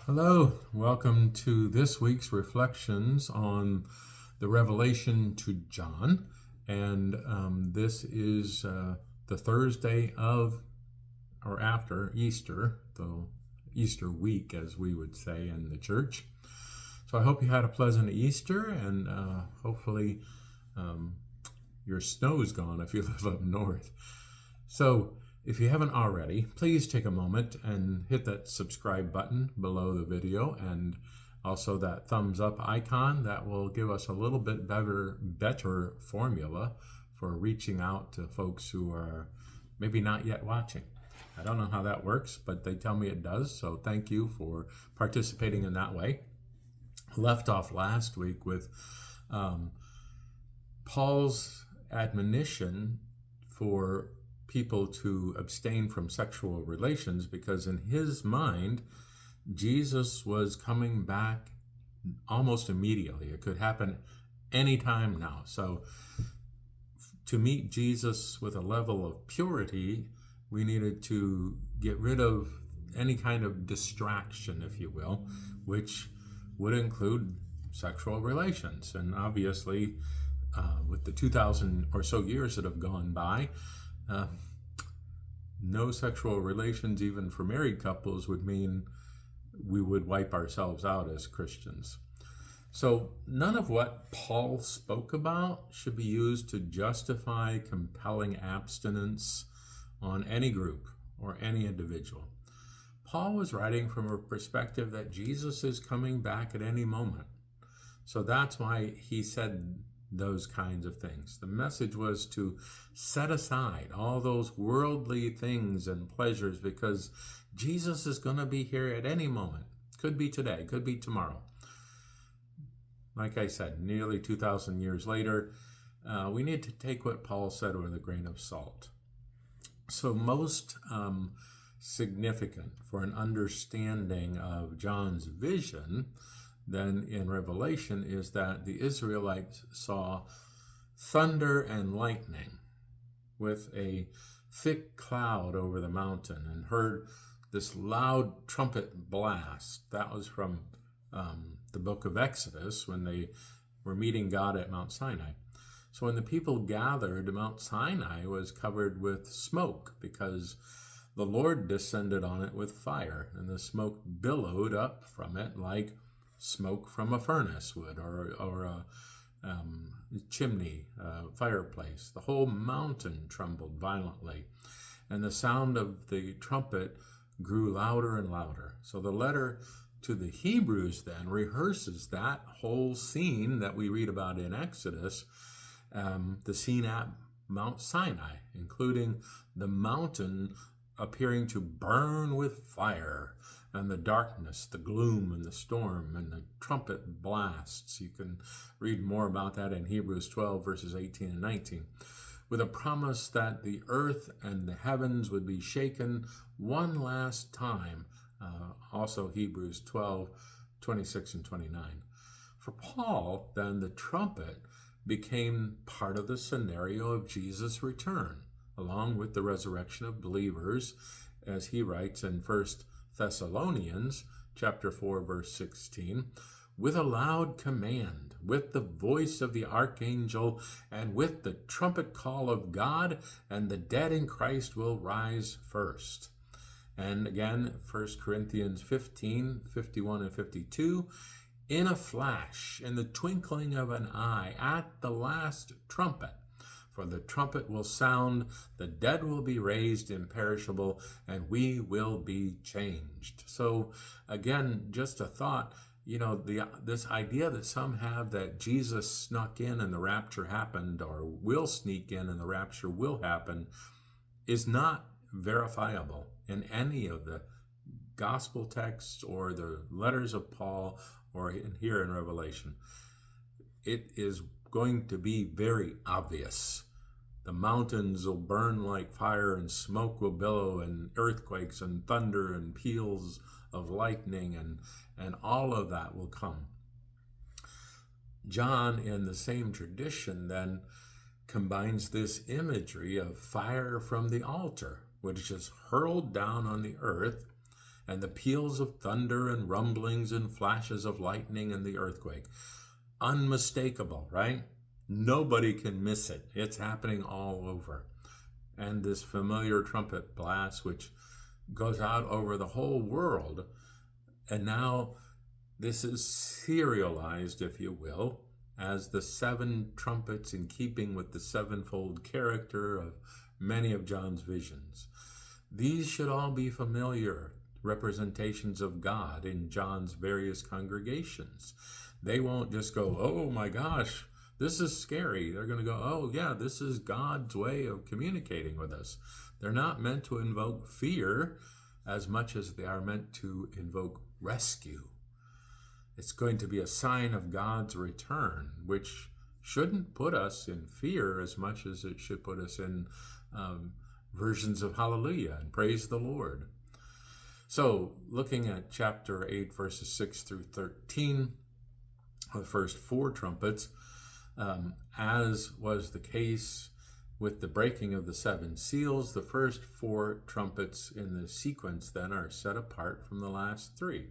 Hello, welcome to this week's reflections on the Revelation to John. And this is the Thursday of or after Easter, the Easter week, as we would say in the church. So I hope you had a pleasant Easter, and hopefully your snow's gone if you live up north. So if you haven't already, please take a moment and hit that subscribe button below the video and also that thumbs up icon. That will give us a little bit better formula for reaching out to folks who are maybe not yet watching. I don't know how that works, but they tell me it does. So thank you for participating in that way. Left off last week with Paul's admonition for people to abstain from sexual relations, because in his mind, Jesus was coming back almost immediately. It could happen anytime now. So to meet Jesus with a level of purity, we needed to get rid of any kind of distraction, if you will, which would include sexual relations. And obviously, with the 2,000 or so years that have gone by, no sexual relations, even for married couples, would mean we would wipe ourselves out as Christians. So none of what Paul spoke about should be used to justify compelling abstinence on any group or any individual. Paul was writing from a perspective that Jesus is coming back at any moment. So that's why he said those kinds of things. The message was to set aside all those worldly things and pleasures, because Jesus is going to be here at any moment. Could be today, could be tomorrow. Like I said, nearly 2,000 years later, we need to take what Paul said with a grain of salt. So most significant for an understanding of John's vision then in Revelation is that the Israelites saw thunder and lightning with a thick cloud over the mountain, and heard this loud trumpet blast. That was from the book of Exodus, when they were meeting God at Mount Sinai. So when the people gathered, Mount Sinai was covered with smoke, because the Lord descended on it with fire, and the smoke billowed up from it like smoke from a furnace would, or a chimney, fireplace. The whole mountain trembled violently, and the sound of the trumpet grew louder and louder. So the letter to the Hebrews then rehearses that whole scene that we read about in Exodus, the scene at Mount Sinai, including the mountain appearing to burn with fire, and the darkness, the gloom, and the storm, and the trumpet blasts. You can read more about that in Hebrews 12, verses 18 and 19, with a promise that the earth and the heavens would be shaken one last time. Also Hebrews 12, 26 and 29. For Paul, then, the trumpet became part of the scenario of Jesus' return, along with the resurrection of believers, as he writes in 1 Thessalonians chapter 4, verse 16, with a loud command, with the voice of the archangel, and with the trumpet call of God, and the dead in Christ will rise first. And again, 1 Corinthians 15, 51 and 52, in a flash, in the twinkling of an eye, at the last trumpet, for the trumpet will sound, the dead will be raised imperishable, and we will be changed. So again, just a thought, this idea that some have that Jesus snuck in and the rapture happened, or will sneak in and the rapture will happen, is not verifiable in any of the gospel texts or the letters of Paul or here in Revelation. It is going to be very obvious. The mountains will burn like fire, and smoke will billow, and earthquakes and thunder and peals of lightning, and all of that will come. John, in the same tradition, then combines this imagery of fire from the altar, which is hurled down on the earth, and the peals of thunder and rumblings and flashes of lightning and the earthquake. Unmistakable, right? Nobody can miss it. It's happening all over. And this familiar trumpet blast, which goes out over the whole world. And now this is serialized, if you will, as the 7 trumpets in keeping with the sevenfold character of many of John's visions. These should all be familiar representations of God in John's various congregations. They won't just go, oh my gosh, this is scary. They're going to go, oh yeah, this is God's way of communicating with us. They're not meant to invoke fear as much as they are meant to invoke rescue. It's going to be a sign of God's return, which shouldn't put us in fear as much as it should put us in versions of hallelujah and praise the Lord. So, looking at chapter 8, verses 6 through 13, the first 4 trumpets, as was the case with the breaking of the 7 seals, the first 4 trumpets in the sequence then are set apart from the last 3.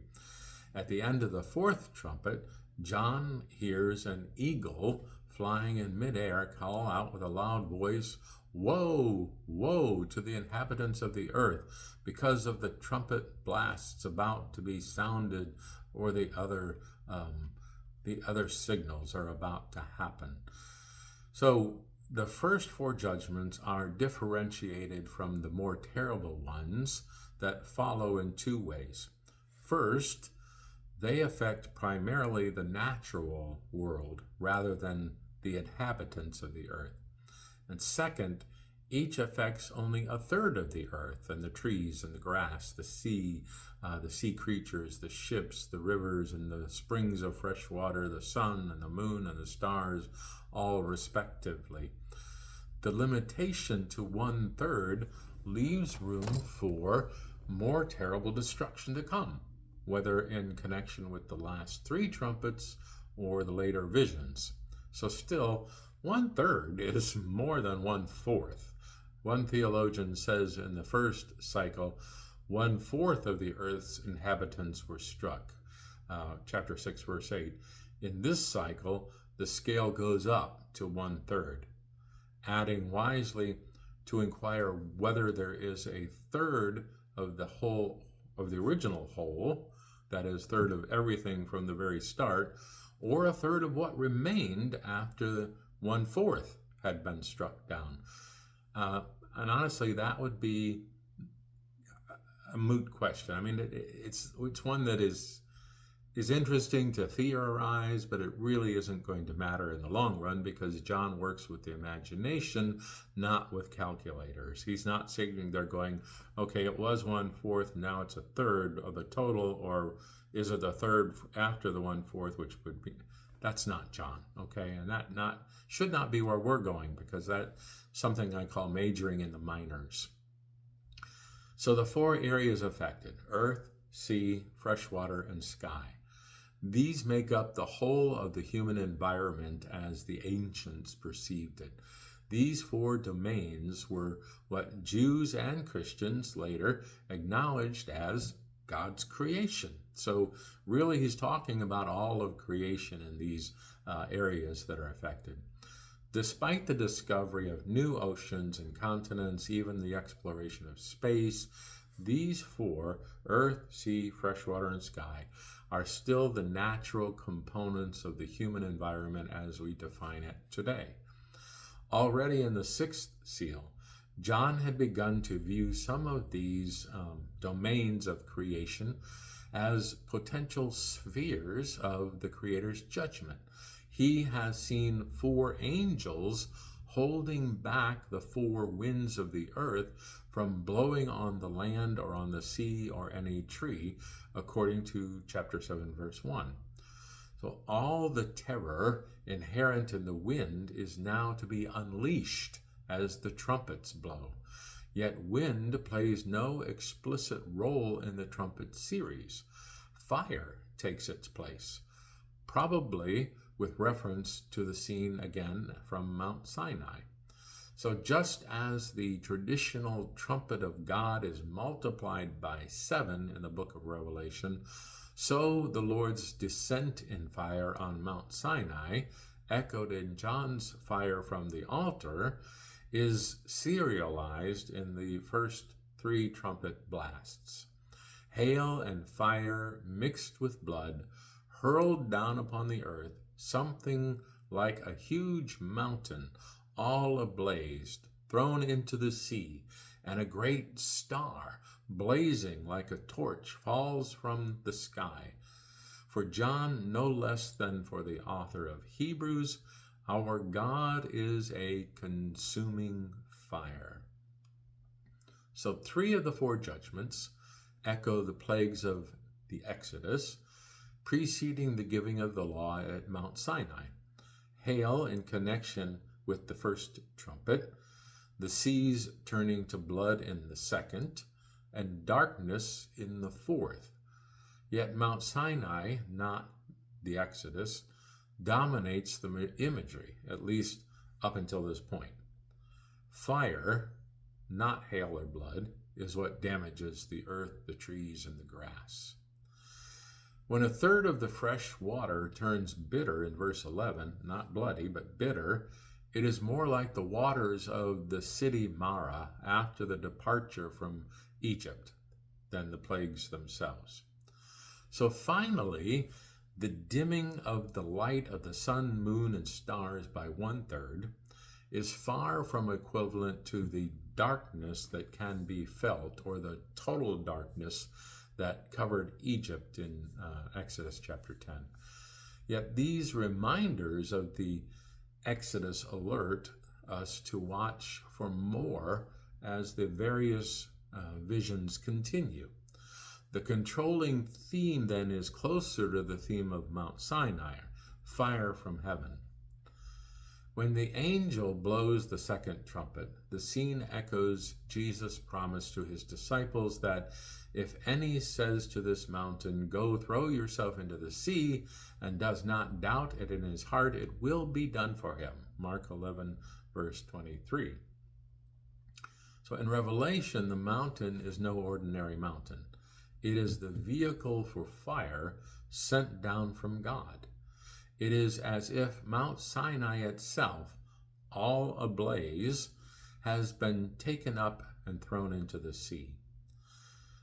At the end of the 4th trumpet, John hears an eagle flying in midair call out with a loud voice, "Woe, woe to the inhabitants of the earth, because of the trumpet blasts about to be sounded, or the other signals are about to happen." So the first 4 judgments are differentiated from the more terrible ones that follow in 2 ways. First, they affect primarily the natural world rather than the inhabitants of the earth. And second, each affects only a third of the earth and the trees and the grass, the sea creatures, the ships, the rivers and the springs of fresh water, the sun and the moon and the stars, all respectively. The limitation to 1/3 leaves room for more terrible destruction to come, whether in connection with the last 3 trumpets or the later visions. So still, 1/3 is more than 1/4. One theologian says in the first cycle, 1/4 of the earth's inhabitants were struck. Chapter 6, verse 8. In this cycle, the scale goes up to 1/3, adding wisely to inquire whether there is a third of the whole, of the original whole, that is, third of everything from the very start, or a third of what remained after 1/4 had been struck down. And honestly, that would be a moot question. I mean, it's one that is interesting to theorize, but it really isn't going to matter in the long run because John works with the imagination, not with calculators. He's not saying they're going, okay, it was 1/4, now it's a third of the total, or is it a third after the 1/4, which would be, that's not John, okay? And that should not be where we're going, because that's something I call majoring in the minors. So the 4 areas affected: earth, sea, fresh water, and sky. These make up the whole of the human environment as the ancients perceived it. These 4 domains were what Jews and Christians later acknowledged as God's creation. So really he's talking about all of creation in these areas that are affected. Despite the discovery of new oceans and continents, even the exploration of space, these 4, earth, sea, freshwater, and sky, are still the natural components of the human environment as we define it today. Already in the 6th seal, John had begun to view some of these domains of creation as potential spheres of the Creator's judgment. He has seen 4 angels holding back the 4 winds of the earth from blowing on the land or on the sea or any tree, according to chapter 7, verse 1. So all the terror inherent in the wind is now to be unleashed as the trumpets blow. Yet wind plays no explicit role in the trumpet series. Fire takes its place, probably with reference to the scene again from Mount Sinai. So just as the traditional trumpet of God is multiplied by 7 in the book of Revelation, so the Lord's descent in fire on Mount Sinai, echoed in John's fire from the altar, is serialized in the first 3 trumpet blasts. Hail and fire mixed with blood, hurled down upon the earth, something like a huge mountain, all ablaze, thrown into the sea, and a great star, blazing like a torch, falls from the sky. For John, no less than for the author of Hebrews, our God is a consuming fire. So 3 of the 4 judgments echo the plagues of the Exodus, preceding the giving of the law at Mount Sinai. Hail in connection with the first trumpet, the seas turning to blood in the second, and darkness in the 4th. Yet Mount Sinai, not the Exodus, dominates the imagery, at least up until this point. Fire, not hail or blood, is what damages the earth, the trees, and the grass. When a third of the fresh water turns bitter in verse 11, not bloody, but bitter, it is more like the waters of the city Mara after the departure from Egypt than the plagues themselves. So finally, the dimming of the light of the sun, moon, and stars by 1/3 is far from equivalent to the darkness that can be felt, or the total darkness that covered Egypt in Exodus chapter 10. Yet these reminders of the Exodus alert us to watch for more as the various visions continue. The controlling theme then is closer to the theme of Mount Sinai, fire from heaven. When the angel blows the second trumpet, the scene echoes Jesus' promise to his disciples that if any says to this mountain, "Go throw yourself into the sea," and does not doubt it in his heart, it will be done for him. Mark 11, verse 23. So in Revelation, the mountain is no ordinary mountain. It is the vehicle for fire sent down from God. It is as if Mount Sinai itself, all ablaze, has been taken up and thrown into the sea.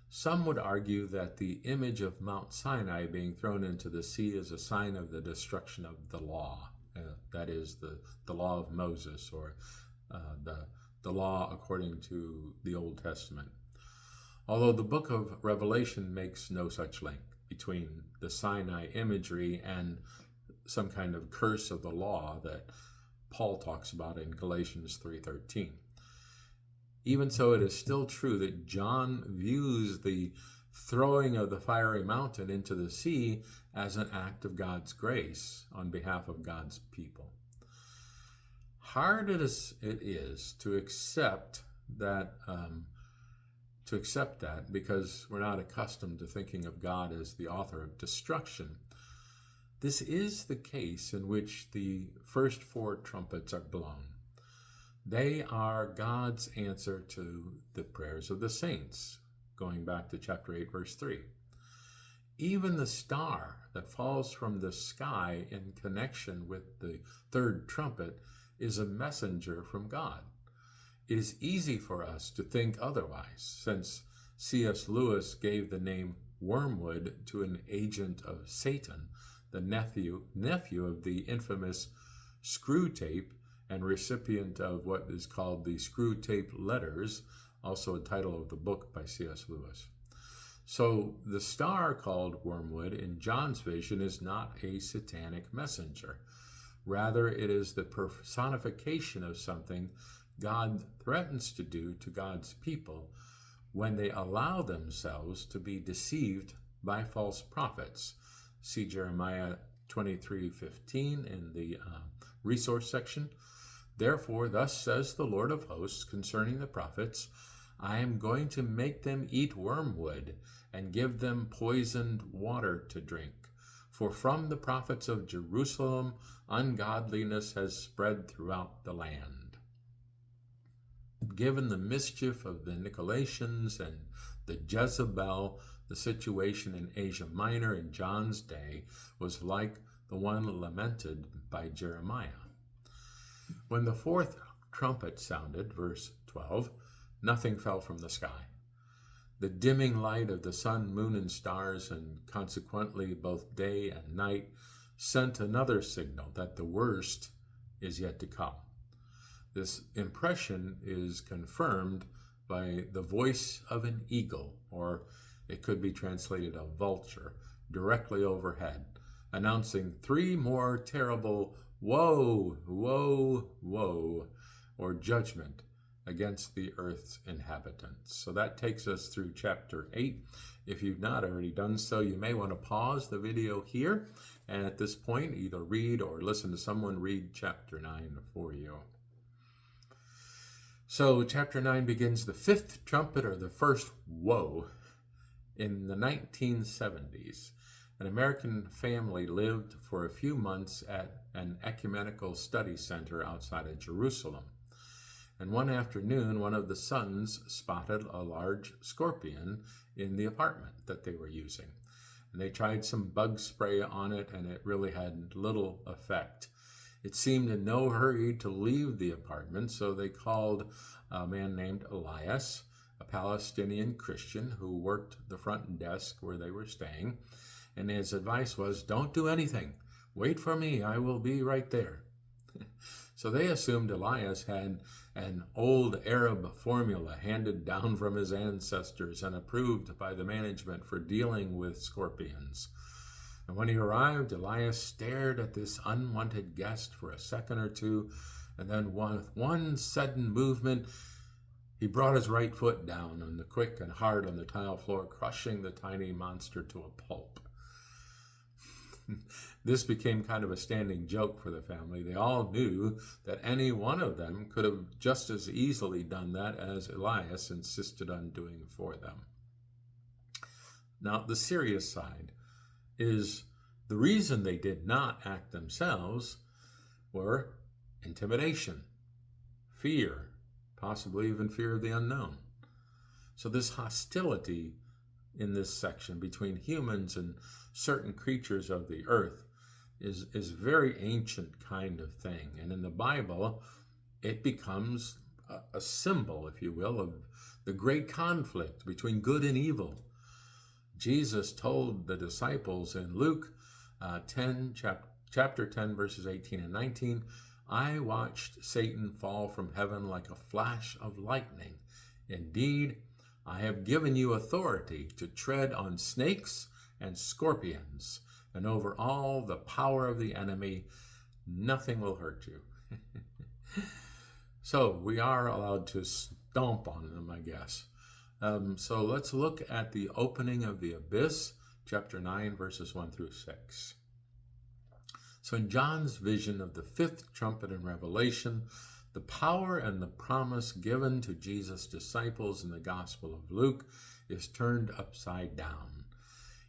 Some would argue that the image of Mount Sinai being thrown into the sea is a sign of the destruction of the law. That is the law of Moses, or the law according to the Old Testament. Although the book of Revelation makes no such link between the Sinai imagery and some kind of curse of the law that Paul talks about in Galatians 3:13. Even so, it is still true that John views the throwing of the fiery mountain into the sea as an act of God's grace on behalf of God's people. Hard it is to accept that because we're not accustomed to thinking of God as the author of destruction. This is the case in which the first 4 trumpets are blown. They are God's answer to the prayers of the saints, going back to chapter 8, verse 3. Even the star that falls from the sky in connection with the 3rd trumpet is a messenger from God. It is easy for us to think otherwise, since C.S. Lewis gave the name wormwood to an agent of Satan, the nephew of the infamous Screw Tape and recipient of what is called the Screw Tape Letters, also a title of the book by C.S. Lewis. So the star called wormwood in John's vision is not a satanic messenger. Rather, it is the personification of something God threatens to do to God's people when they allow themselves to be deceived by false prophets. See Jeremiah 23:15 in the resource section. Therefore, thus says the Lord of hosts concerning the prophets, I am going to make them eat wormwood and give them poisoned water to drink. For from the prophets of Jerusalem, ungodliness has spread throughout the land. given the mischief of the Nicolaitans and the Jezebel, the situation in Asia Minor in John's day was like the one lamented by Jeremiah. When the fourth trumpet sounded, verse 12, nothing fell from the sky. The dimming light of the sun, moon, and stars, and consequently both day and night, sent another signal that the worst is yet to come. This impression is confirmed by the voice of an eagle, or it could be translated a vulture, directly overhead, announcing 3 more terrible woe, woe, woe, or judgment against the earth's inhabitants. So that takes us through chapter 8. If you've not already done so, you may want to pause the video here, and at this point either read or listen to someone read chapter 9 for you. So chapter 9 begins the 5th trumpet, or the first woe. In the 1970s, an American family lived for a few months at an ecumenical study center outside of Jerusalem. And one afternoon, one of the sons spotted a large scorpion in the apartment that they were using. And they tried some bug spray on it, and it really had little effect. It seemed in no hurry to leave the apartment, so they called a man named Elias, a Palestinian Christian who worked the front desk where they were staying. And his advice was, don't do anything. Wait for me. I will be right there. So they assumed Elias had an old Arab formula handed down from his ancestors and approved by the management for dealing with scorpions. And when he arrived, Elias stared at this unwanted guest for a second or two, and then with one sudden movement, he brought his right foot down on the quick and hard on the tile floor, crushing the tiny monster to a pulp. This became kind of a standing joke for the family. They all knew that any one of them could have just as easily done that as Elias insisted on doing for them. Now, the serious side is the reason they did not act themselves were intimidation, fear, possibly even fear of the unknown. So this hostility in this section between humans and certain creatures of the earth is very ancient kind of thing. And in the Bible, it becomes a symbol, if you will, of the great conflict between good and evil. Jesus told the disciples in Luke chapter 10, verses 18 and 19, I watched Satan fall from heaven like a flash of lightning. Indeed, I have given you authority to tread on snakes and scorpions, and over all the power of the enemy, nothing will hurt you. So we are allowed to stomp on them, I guess. So let's look at the opening of the abyss, chapter 9, verses 1 through 6. So in John's vision of the 5th trumpet in Revelation, the power and the promise given to Jesus' disciples in the Gospel of Luke is turned upside down.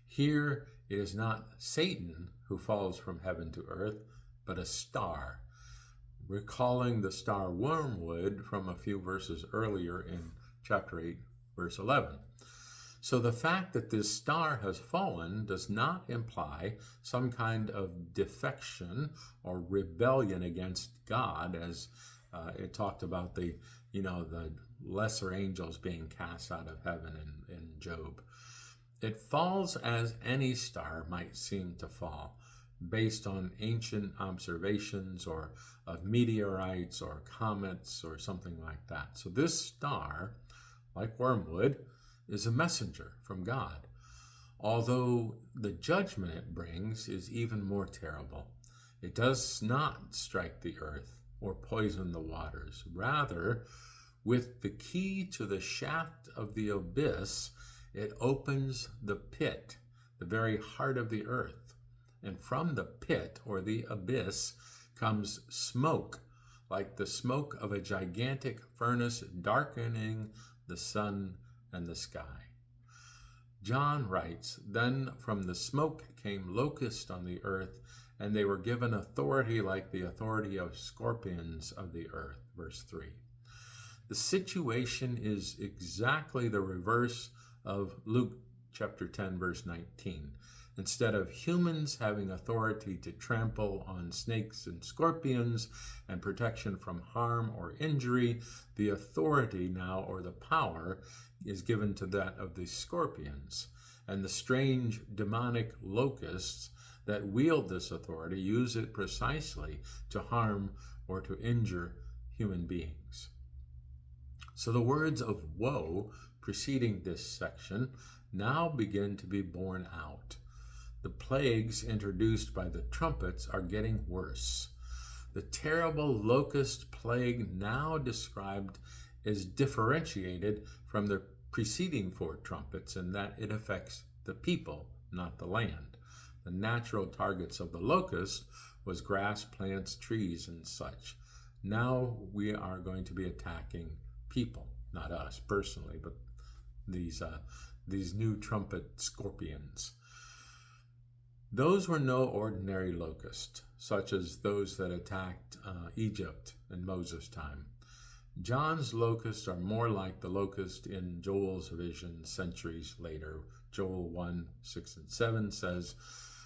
Here it is not Satan who falls from heaven to earth, but a star, recalling the star wormwood from a few verses earlier in chapter 8, verse 11. So the fact that this star has fallen does not imply some kind of defection or rebellion against God, as it talked about the lesser angels being cast out of heaven in Job. It falls as any star might seem to fall, based on ancient observations or of meteorites or comets or something like that. So this star, like wormwood, is a messenger from God, although the judgment it brings is even more terrible. It does not strike the earth or poison the waters. Rather, with the key to the shaft of the abyss, it opens the pit, the very heart of the earth. And from the pit, or the abyss, comes smoke, like the smoke of a gigantic furnace darkening the sun and the sky. John writes, Then from the smoke came locusts on the earth, and they were given authority like the authority of scorpions of the earth. Verse 3. The situation is exactly the reverse of Luke chapter 10, verse 19. Instead of humans having authority to trample on snakes and scorpions and protection from harm or injury, the authority now, or the power, is given to that of the scorpions. And the strange demonic locusts that wield this authority use it precisely to harm or to injure human beings. So the words of woe preceding this section now begin to be borne out. The plagues introduced by the trumpets are getting worse. The terrible locust plague now described is differentiated from the preceding 4 trumpets in that it affects the people, not the land. The natural targets of the locust was grass, plants, trees, and such. Now we are going to be attacking people, not us personally, but these new trumpet scorpions. Those were no ordinary locusts, such as those that attacked Egypt in Moses' time. John's locusts are more like the locust in Joel's vision centuries later. Joel 1, 6, and 7 says,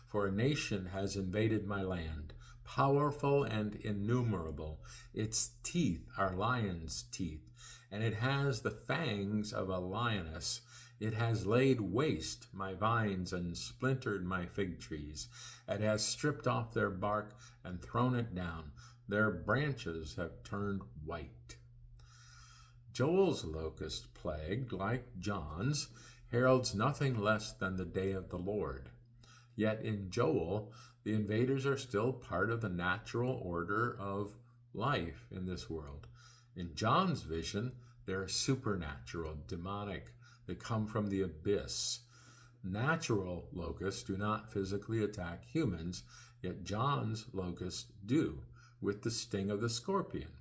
"For a nation has invaded my land, powerful and innumerable. Its teeth are lion's teeth, and it has the fangs of a lioness. It has laid waste my vines and splintered my fig trees. It has stripped off their bark and thrown it down. Their branches have turned white." Joel's locust plague, like John's, heralds nothing less than the day of the Lord. Yet in Joel, the invaders are still part of the natural order of life in this world. In John's vision, they're supernatural, demonic. They come from the abyss. Natural locusts do not physically attack humans, yet John's locusts do, with the sting of the scorpion.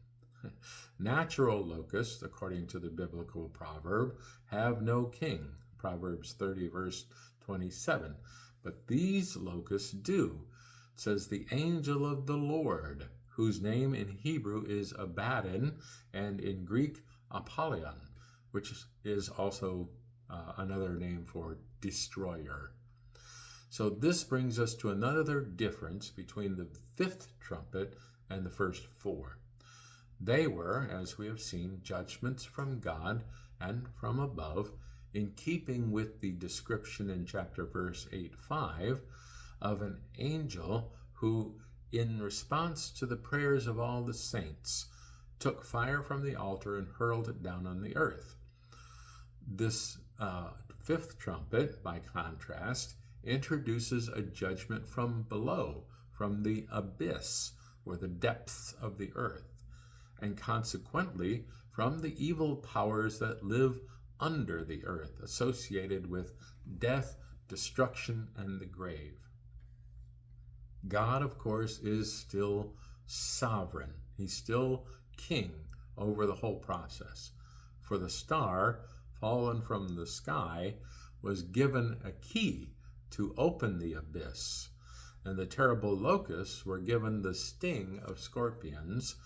Natural locusts, according to the biblical proverb, have no king, Proverbs 30, verse 27. But these locusts do. It says, "The angel of the Lord," whose name in Hebrew is Abaddon and in Greek Apollyon, which is also another name for destroyer. So this brings us to another difference between the 5th trumpet and the first 4. They were, as we have seen, judgments from God and from above, in keeping with the description in chapter verse 8:5 of an angel who, in response to the prayers of all the saints, took fire from the altar and hurled it down on the earth. This 5th trumpet, by contrast, introduces a judgment from below, from the abyss, or the depths of the earth, and consequently from the evil powers that live under the earth, associated with death, destruction, and the grave. God, of course, is still sovereign. He's still king over the whole process. For the star, fallen from the sky, was given a key to open the abyss, and the terrible locusts were given the sting of scorpions,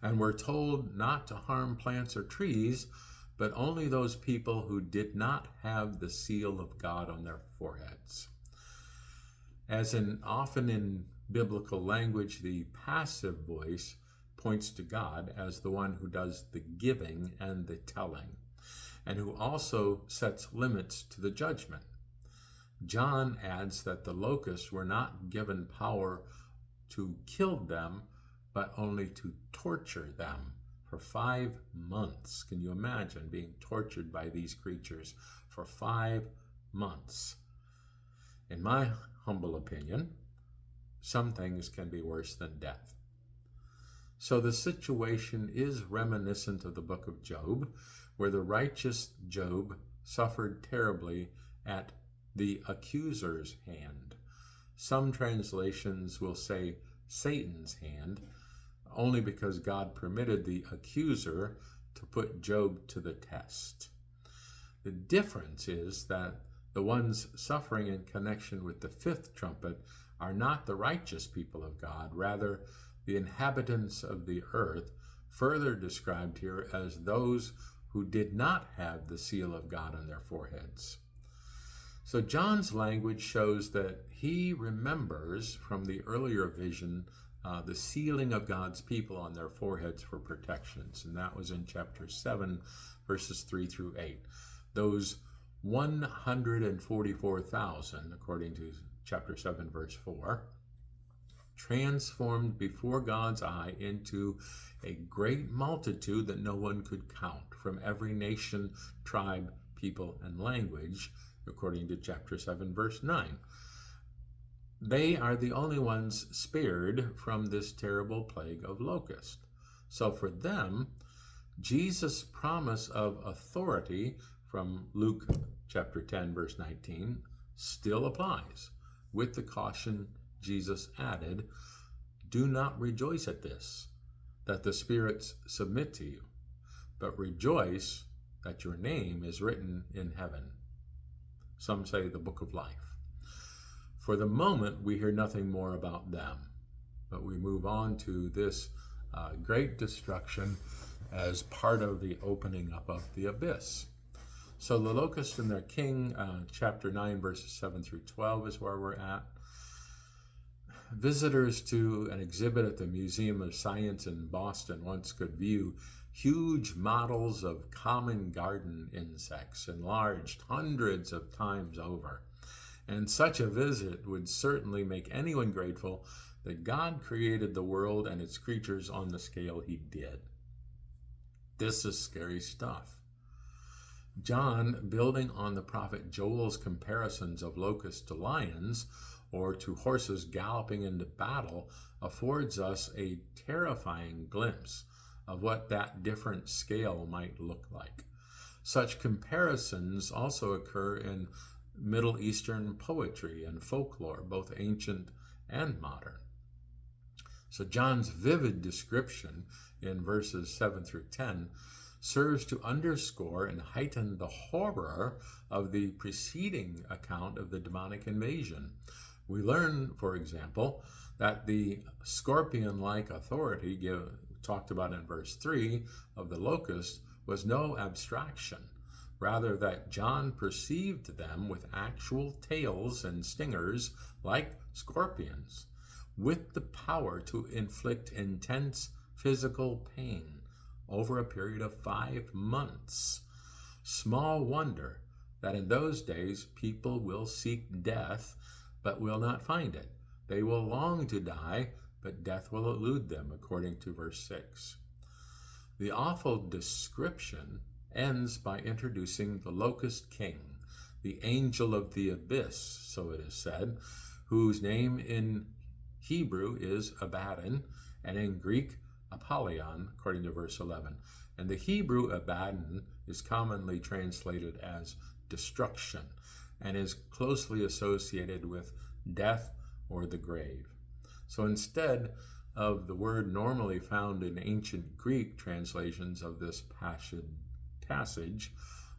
and were told not to harm plants or trees, but only those people who did not have the seal of God on their foreheads. As often in biblical language, the passive voice points to God as the one who does the giving and the telling, and who also sets limits to the judgment. John adds that the locusts were not given power to kill them, but only to torture them for 5 months. Can you imagine being tortured by these creatures for 5 months? In my humble opinion, some things can be worse than death. So the situation is reminiscent of the book of Job, where the righteous Job suffered terribly at the accuser's hand. Some translations will say Satan's hand, only because God permitted the accuser to put Job to the test. The difference is that the ones suffering in connection with the 5th trumpet are not the righteous people of God, rather the inhabitants of the earth, further described here as those who did not have the seal of God on their foreheads. So John's language shows that he remembers from the earlier vision the sealing of God's people on their foreheads for protections. And that was in chapter 7, verses 3 through 8. Those 144,000, according to chapter 7, verse 4, transformed before God's eye into a great multitude that no one could count, from every nation, tribe, people, and language, according to chapter 7, verse 9. They are the only ones spared from this terrible plague of locust. So for them, Jesus' promise of authority from Luke chapter 10, verse 19, still applies, with the caution Jesus added, "Do not rejoice at this, that the spirits submit to you, but rejoice that your name is written in heaven." Some say the book of life. For the moment, we hear nothing more about them, but we move on to this great destruction as part of the opening up of the abyss. So the locusts and their king, chapter 9, verses 7 through 12 is where we're at. Visitors to an exhibit at the Museum of Science in Boston once could view huge models of common garden insects, enlarged hundreds of times over. And such a visit would certainly make anyone grateful that God created the world and its creatures on the scale he did. This is scary stuff. John, building on the prophet Joel's comparisons of locusts to lions or to horses galloping into battle, affords us a terrifying glimpse of what that different scale might look like. Such comparisons also occur in Middle Eastern poetry and folklore, both ancient and modern. So John's vivid description in verses 7 through 10 serves to underscore and heighten the horror of the preceding account of the demonic invasion. We learn, for example, that the scorpion-like authority talked about in verse 3 of the locust was no abstraction. Rather, that John perceived them with actual tails and stingers like scorpions, with the power to inflict intense physical pain over a period of 5 months. Small wonder that in those days people will seek death, but will not find it. They will long to die, but death will elude them, according to verse 6. The awful description ends by introducing the locust king, the angel of the abyss, so it is said, whose name in Hebrew is Abaddon, and in Greek, Apollyon, according to verse 11. And the Hebrew Abaddon is commonly translated as destruction, and is closely associated with death or the grave. So instead of the word normally found in ancient Greek translations of this passage,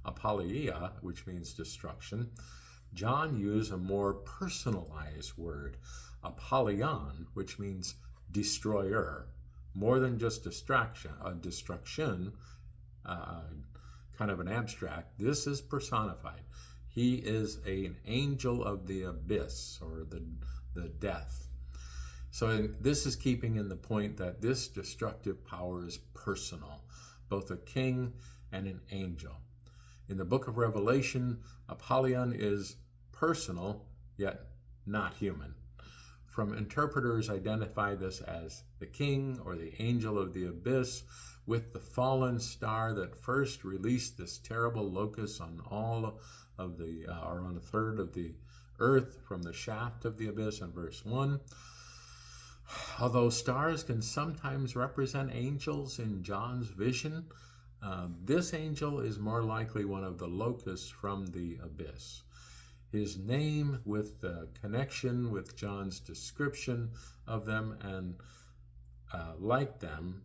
apolleia, which means destruction, John used a more personalized word, Apollyon, which means destroyer, more than just destruction, kind of an abstract. This is personified. He is an angel of the abyss, or the death. So this is keeping in the point that this destructive power is personal, both a king and an angel. In the book of Revelation, Apollyon is personal, yet not human. From interpreters identify this as the king or the angel of the abyss, with the fallen star that first released this terrible locust on all of the, or on a third of the earth from the shaft of the abyss in verse 1. Although stars can sometimes represent angels in John's vision, this angel is more likely one of the locusts from the abyss. His name, with the connection with John's description of them and like them,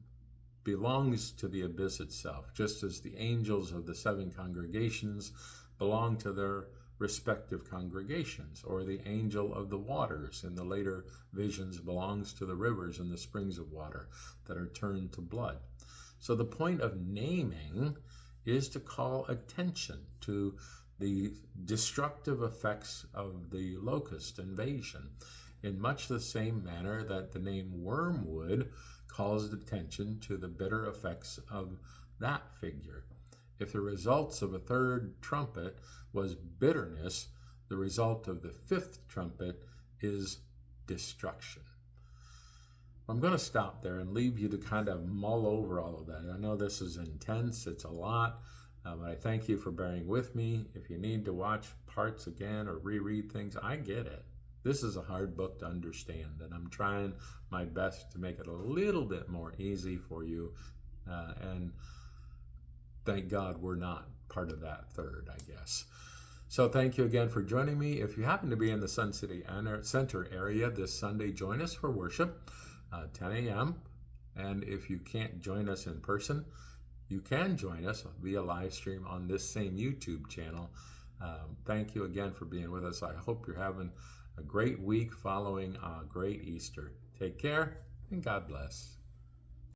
belongs to the abyss itself, just as the angels of the 7 congregations belong to their respective congregations, or the angel of the waters in the later visions belongs to the rivers and the springs of water that are turned to blood. So the point of naming is to call attention to the destructive effects of the locust invasion, in much the same manner that the name wormwood calls attention to the bitter effects of that figure. If the results of a third trumpet was bitterness, the result of the fifth trumpet is destruction. I'm going to stop there and leave you to kind of mull over all of that. I know this is intense, it's a lot, but I thank you for bearing with me. If you need to watch parts again or reread things, I get it. This is a hard book to understand, and I'm trying my best to make it a little bit more easy for you. And thank God we're not part of that third, I guess. So thank you again for joining me. If you happen to be in the Sun City Center area this Sunday, join us for worship, 10 a.m. And if you can't join us in person, you can join us via live stream on this same YouTube channel. Thank you again for being with us. I hope you're having a great week following a great Easter. Take care and God bless.